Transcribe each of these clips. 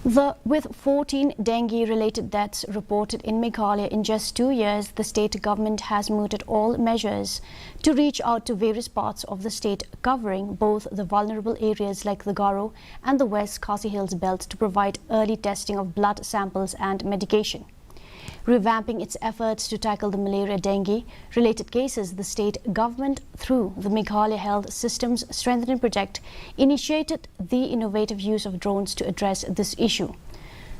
With 14 dengue-related deaths reported in Meghalaya in just 2 years, the state government has mooted all measures to reach out to various parts of the state, covering both the vulnerable areas like the Garo and the West Khasi Hills belt to provide early testing of blood samples and medication. Revamping its efforts to tackle the malaria dengue related cases, the state government, through the Meghalaya Health Systems Strengthening Project, initiated the innovative use of drones to address this issue.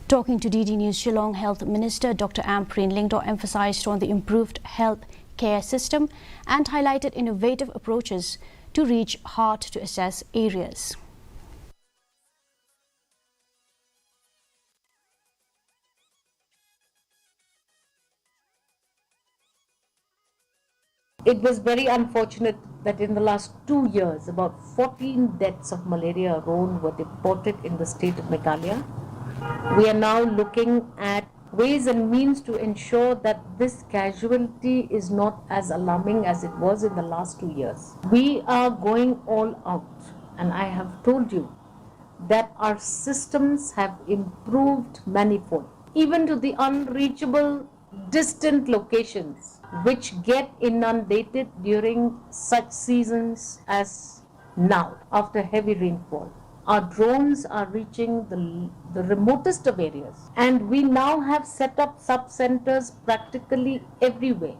Talking to DD News, Shillong Health Minister Dr. Ampreen Lingdo emphasized on the improved health care system and highlighted innovative approaches to reach hard-to-assess areas. It was very unfortunate that in the last 2 years, about 14 deaths of malaria alone were reported in the state of Meghalaya. We are now looking at ways and means to ensure that this casualty is not as alarming as it was in the last 2 years. We are going all out, and I have told you that our systems have improved manifold, even to the unreachable distant locations which get inundated during such seasons as now after heavy rainfall. Our drones are reaching the remotest of areas, and we now have set up sub-centers practically everywhere